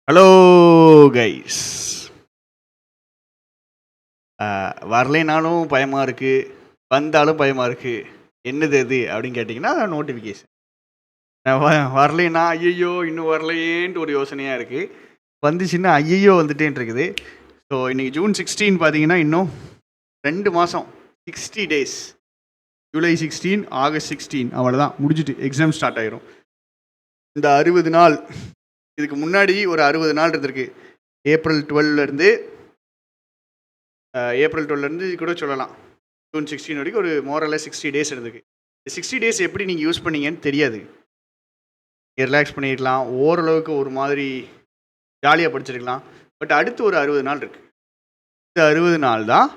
Hello guys. வரலைனாலும் பயமாக இருக்குது, வந்தாலும் பயமாக இருக்குது. என்னது அது அப்படின்னு கேட்டிங்கன்னா நோட்டிஃபிகேஷன். வரலைன்னா ஐயையோ இன்னும் வரலையேன்ட்டு ஒரு யோசனையாக இருக்குது. வந்துச்சுன்னா ஐயையோ வந்துட்டேன்ட்டு இருக்குது. ஸோ இன்றைக்கி ஜூன் 16 பார்த்தீங்கன்னா இன்னும் 2 மாதம், 60 டேஸ். ஜூலை 16, ஆகஸ்ட் 16 அவ்வளோதான், முடிஞ்சிட்டு எக்ஸாம் ஸ்டார்ட் ஆயிரும். இந்த 60 நாள், இதுக்கு முன்னாடி ஒரு 60 நாள் இருந்திருக்கு. ஏப்ரல் 12லேருந்து கூட சொல்லலாம் ஜூன் 16 வரைக்கும் ஒரு மோரலாக 60 டேஸ் இருந்திருக்கு. 60 டேஸ் எப்படி நீங்கள் யூஸ் பண்ணீங்கன்னு தெரியாது. ரிலாக்ஸ் பண்ணியிருக்கலாம், ஓரளவுக்கு ஒரு மாதிரி ஜாலியாக படிச்சிருக்கலாம். பட் அடுத்து ஒரு 60 நாள் இருக்குது. இந்த 60 நாள் தான்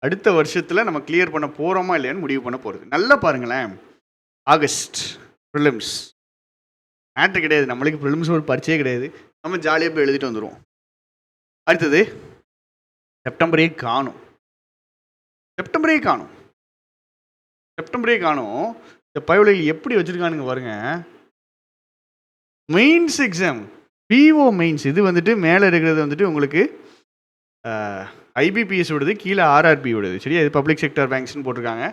அடுத்த வருஷத்தில் நம்ம கிளியர் பண்ண போகிறோமா இல்லையான்னு முடிவு பண்ண போகிறது. நல்லா பாருங்களேன், ஆகஸ்ட் ப்ரிலிம்ஸ் மேட்ரு கிடையாது, நம்மளுக்கு ப்ரிலிம்ஸ் ஒரு பரிச்சையே கிடையாது, நம்ம ஜாலியாக போய் எழுதிட்டு வந்துடுவோம். அடுத்தது செப்டம்பரே காணும். இந்த பயவுலையில் எப்படி வச்சுருக்கானுங்க பாருங்க. மெயின்ஸ் எக்ஸாம், பிஓ மெயின்ஸ், இது வந்துட்டு மேலே இருக்கிறது வந்துட்டு உங்களுக்கு ஐபிபிஎஸ் விடுது, கீழே ஆர்ஆர்பி விடுது. சரியா, இது பப்ளிக் செக்டர் பேங்க்ஸ்னு போட்டிருக்காங்க.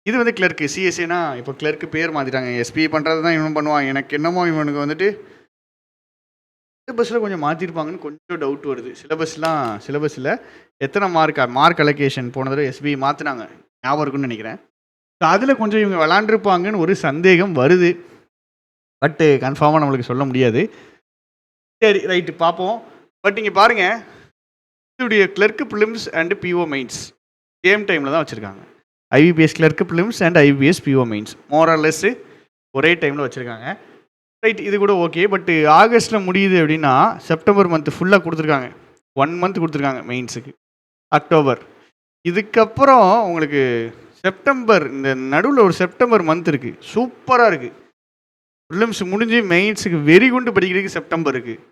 இது வந்து கிளர்க்கு, சிஎஸ்ஏனா இப்போ கிளர்க்கு பேர் மாற்றிட்டாங்க. எஸ்பி பண்ணுறது தான் இவன் பண்ணுவான். எனக்கு என்னமோ இவனுக்கு வந்துட்டு சிலபஸில் கொஞ்சம் மாற்றிருப்பாங்கன்னு கொஞ்சம் டவுட் வருது. சிலபஸில் எத்தனை மார்க் அலோகேஷன் போன தடவை எஸ்பி மாற்றினாங்க, ஞாபகம் இருக்குன்னு நினைக்கிறேன். ஸோ அதில் கொஞ்சம் இவங்க விளாண்டுருப்பாங்கன்னு ஒரு சந்தேகம் வருது. பட்டு கன்ஃபார்மாக நம்மளுக்கு சொல்ல முடியாது. சரி, ரைட்டு, பார்ப்போம். பட் இங்கே பாருங்கள், இதோடைய clerk prelims and PO mains same டைமில் தான் வச்சுருக்காங்க. IBPS clerk prelims and IBPS PO mains more or less ஒரே டைமில் வச்சுருக்காங்க. ரைட், இது கூட ஓகே. பட்டு ஆகஸ்ட்டில் முடியுது அப்படின்னா செப்டம்பர் மந்த் ஃபுல்லாக கொடுத்துருக்காங்க. 1 மந்த் கொடுத்துருக்காங்க மெயின்ஸுக்கு. அக்டோபர், இதுக்கப்புறம் உங்களுக்கு செப்டம்பர், இந்த நடுவில் ஒரு செப்டம்பர் மந்த் இருக்குது, சூப்பராக இருக்குது. ப்ரிலிம்ஸ் முடிஞ்சு மெயின்ஸுக்கு வெறி குண்டு படிக்கிறதுக்கு செப்டம்பர் இருக்குது.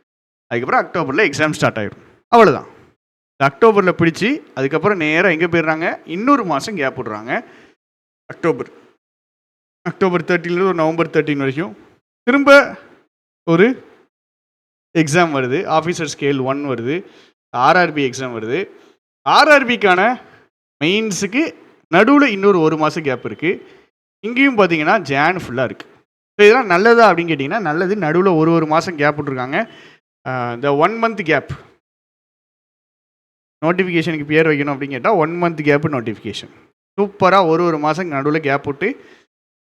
அதுக்கப்புறம் அக்டோபரில் எக்ஸாம் ஸ்டார்ட் ஆகிடும். அவ்வளோதான். அக்டோபரில் பிடிச்சி அதுக்கப்புறம் நேராக எங்கே போயிடுறாங்க, இன்னொரு மாதம் கேப் விட்றாங்க. அக்டோபர் 30 ஒரு நவம்பர் 13 வரைக்கும் திரும்ப ஒரு எக்ஸாம் வருது. ஆஃபீஸர் ஸ்கேல் 1 வருது, ஆர்ஆர்பி எக்ஸாம் வருது. ஆர்ஆர்பிக்கான மெயின்ஸுக்கு நடுவில் இன்னொரு 1 மாதம் கேப் இருக்குது. இங்கேயும் பார்த்தீங்கன்னா ஜான் ஃபுல்லாக இருக்குது. ஸோ இதெல்லாம் நல்லதா அப்படின்னு கேட்டிங்கன்னா நல்லது. நடுவில் ஒரு மாதம் கேப் விட்ருக்காங்க. இந்த 1 மந்த் கேப் நோட்டிஃபிகேஷனுக்கு பேர் வைக்கணும் அப்படின்னு கேட்டால் 1 மந்த் கேப்பு நோட்டிஃபிகேஷன். சூப்பராக ஒரு மாதம் நடுவில் கேப் விட்டு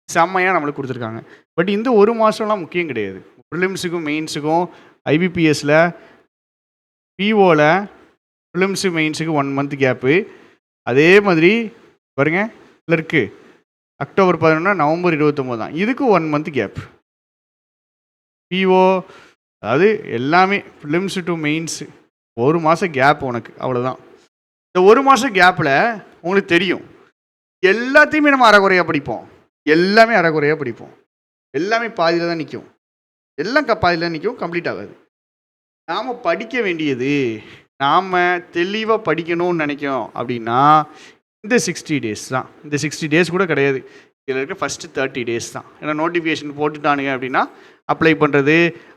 செம்மையாக நம்மளுக்கு கொடுத்துருக்காங்க. பட் இந்த 1 மாதம்லாம் முக்கியம் கிடையாது. ப்ரிலிம்ஸுக்கும் மெயின்ஸுக்கும் ஐபிபிஎஸில் பிஓவில் ப்ரிலிம்ஸு மெயின்ஸுக்கு 1 மந்த் கேப்பு. அதே மாதிரி பாருங்க, கிளர்க்கு அக்டோபர் 11 நவம்பர் 29 தான், இதுக்கு 1 மந்த் கேப். பிஓ அதாவது எல்லாமே ப்ரிலிம்ஸு டு மெயின்ஸு 1 மாதம் கேப் உனக்கு, அவ்வளோதான். இந்த 1 மாதம் கேப்பில் உங்களுக்கு தெரியும் எல்லாத்தையுமே நம்ம அரைக்குறையாக படிப்போம். எல்லாமே பாதியில் தான் நிற்கும். எல்லாம் பாதியில் தான் நிற்கும், கம்ப்ளீட் ஆகாது. நாம் படிக்க வேண்டியது, நாம் தெளிவாக படிக்கணும்னு நினைக்கிறோம் அப்படின்னா இந்த 60 டேஸ் தான். இந்த 60 டேஸ் கூட கிடையாது, இதில் இருக்க ஃபஸ்ட்டு 30 டேஸ் தான். ஏன்னா நோட்டிஃபிகேஷன் போட்டுட்டானுங்க அப்படின்னா அப்ளை பண்ணுறது,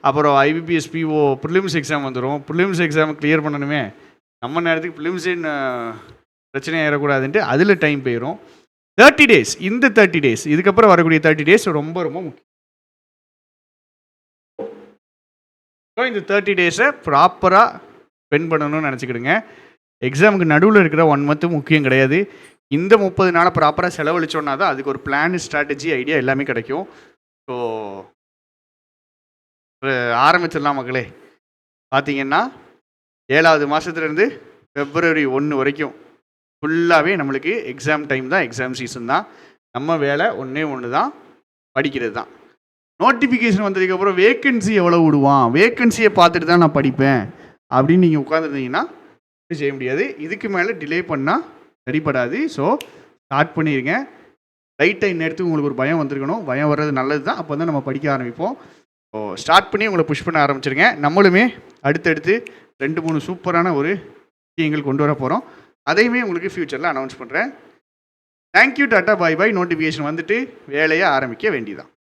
அப்புறம் ஐபிபிஎஸ் பிஓ ப்ரிலிம்ஸ் எக்ஸாம் வந்துடும். ப்ரிலிம்ஸ் எக்ஸாம் கிளியர் பண்ணணுமே, நம்ம நேரத்துக்கு ப்ரிலிம்ஸே பிரச்சனை ஆகிடக்கூடாதுன்ட்டு அதில் டைம் போயிடும். 30 டேஸ், இந்த 30 டேஸ், இதுக்கப்புறம் வரக்கூடிய 30 டேஸ் ரொம்ப ரொம்ப முக்கியம். ஸோ இந்த 30 டேஸை ப்ராப்பராக ஸ்பெண்ட் பண்ணணும்னு நினச்சிக்கிடுங்க. எக்ஸாமுக்கு நடுவில் இருக்கிற 1 மந்த்து முக்கியம் கிடையாது. இந்த 30 நாளை ப்ராப்பராக செலவழிச்சோன்னா தான் அதுக்கு ஒரு பிளான், ஸ்ட்ராட்டஜி, ஐடியா எல்லாமே கிடைக்கும். ஸோ ஆரம்பிச்சிடலாம் மக்களே. பார்த்தீங்கன்னா 7வது மாதத்துலேருந்து February 1 வரைக்கும் ஃபுல்லாகவே நம்மளுக்கு எக்ஸாம் டைம் தான், எக்ஸாம் சீசன் தான். நம்ம வேலை ஒன்று தான், படிக்கிறது தான். நோட்டிஃபிகேஷன் வந்ததுக்கப்புறம் வேக்கன்சி எவ்வளோ விடுவான், வேக்கன்சியை பார்த்துட்டு தான் நான் படிப்பேன் அப்படின்னு நீங்கள் உட்காந்துருந்தீங்கன்னா செய்ய முடியாது. இதுக்கு மேலே டிலே பண்ணால் சரிப்படாது. ஸோ ஸ்டார்ட் பண்ணிடுங்க. லைட்டாக இந்நேரத்துக்கு உங்களுக்கு ஒரு பயம் வந்திருக்கணும். பயம் வர்றது நல்லது தான், அப்போ தான் நம்ம படிக்க ஆரம்பிப்போம். ஸோ ஸ்டார்ட் பண்ணி உங்களை புஷ் பண்ண ஆரம்பிச்சிருங்க. நம்மளுமே அடுத்தடுத்து 2-3 சூப்பரான ஒரு விஷயங்கள் கொண்டு வர போகிறோம். அதையுமே உங்களுக்கு ஃப்யூச்சரில் அனௌன்ஸ் பண்ணுறேன். தேங்க்யூ, டாட்டா, பாய் பாய். நோட்டிஃபிகேஷன் வந்துட்டு வேலையை ஆரம்பிக்க வேண்டியதான்.